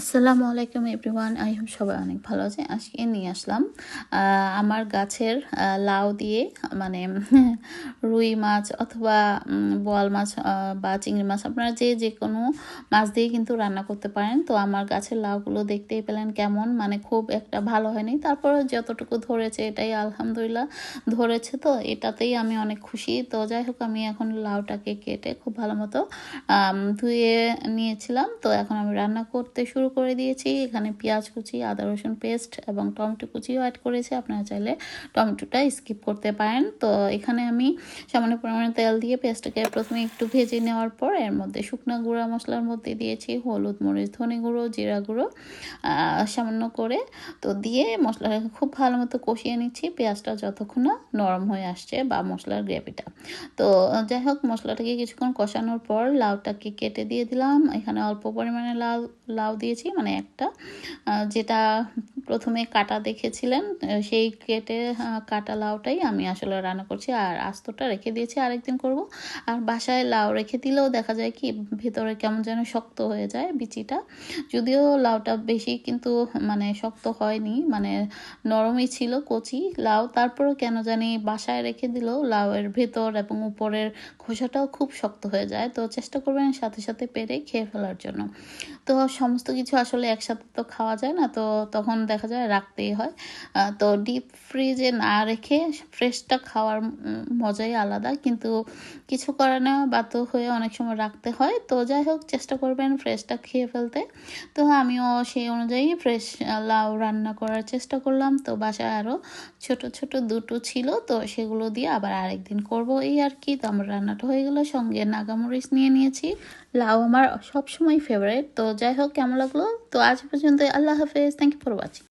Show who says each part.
Speaker 1: আসসালামু আলাইকুম everyone, I hope সবাই অনেক ভালো আছে। আজকে নিয়ে আসলাম আমার গাছের লাউ দিয়ে মানে রুই মাছ অথবা বোয়াল মাছ বা চিংড়ি মাছ, আপনারা যে কোনো মাছ দিয়ে কিন্তু রান্না করতে পারেন। তো আমার গাছের লাউগুলো দেখতেই পেলেন কেমন, মানে খুব একটা ভালো হয়নি, তারপরে যতটুকু ধরেছে এটাই আলহামদুলিল্লাহ ধরেছে, তো এটাতেই আমি অনেক খুশি। তো যাই হোক, আমি এখন লাউটাকে কেটে খুব ভালো মতো ধুয়ে নিয়েছিলাম। তো এখন আমি রান্না করতে শুরু করে দিয়েছি। এখানে পেঁয়াজ কুচি, আদা রসুন পেস্ট এবং টমেটো কুচিও অ্যাড করেছি। আপনারা চাইলে টমেটোটা স্কিপ করতে পারেন। তো এখানে আমি সামান্য পরিমাণে তেল দিয়ে পেঁয়াজটাকে প্রথমে একটু ভেজে নেওয়ার পর এর মধ্যে শুকনো গুঁড়া মশলার মধ্যে দিয়েছি হলুদ, মরিচ, ধনে গুঁড়ো, জিরা গুঁড়ো সামান্য করে, তো দিয়ে মশলাটাকে খুব ভালো মতো কষিয়ে নিচ্ছি পেঁয়াজটা যতক্ষণ না নরম হয়ে আসছে বা মশলার গ্রেভিটা। তো যাই হোক, মশলাটাকে কিছুক্ষণ কষানোর পর লাউটাকে কেটে দিয়ে দিলাম। এখানে অল্প পরিমাণে লাউ দিয়েছি, মানে একটা, যেটা প্রথমে কাটা দেখেছিলেন সেই কেটে কাটা লাউটাই আমি আসলে রান্না করছি, আর আস্তটা রেখে দিয়েছি আরেকদিন করব। আর বাসায় লাউ রেখে দিলেও দেখা যায় কি ভেতরে কেমন যেন শক্ত হয়ে যায় বিচিটা, যদিও লাউটা বেশি কিন্তু মানে শক্ত হয়নি, মানে নরমই ছিল কচি লাউ, তারপরও কেন জানি বাসায় রেখে দিলেও লাউয়ের ভেতর এবং উপরের খোসাটাও খুব শক্ত হয়ে যায়। তো চেষ্টা করবেন সাথে সাথে পেরে খেয়ে ফেলার জন্য। তো সমস্ত কিছু আসলে একসাথে তো খাওয়া যায় না, তো তখন দেখা যায় রাখতেই হয়। তো ডিপ ফ্রিজে না রেখে ফ্রেশটা খাওয়ার মজাই আলাদা, কিন্তু কিছু করে না, বাধ্য হয়ে অনেক সময় রাখতে হয়। তো যাই হোক, চেষ্টা করবেন ফ্রেশটা খেয়ে ফেলতে। তো আমিও সেই অনুযায়ী ফ্রেশ লাউ রান্না করার চেষ্টা করলাম। তো বাসায় আরও ছোট ছোট দুটো ছিল, তো সেগুলো দিয়ে আবার আরেকদিন করব এই আর কি। তো আমার রান্নাটা হয়ে গেল, সঙ্গে নাগামরিচ নিয়ে নিয়েছি। লাউ আমার সবসময় ফেভারিট। তো যাই হোক, কেমন লাগলো? তো আজ পর্যন্ত, আল্লাহ হাফেজ, থ্যাংক ইউ ফর ওয়াচিং।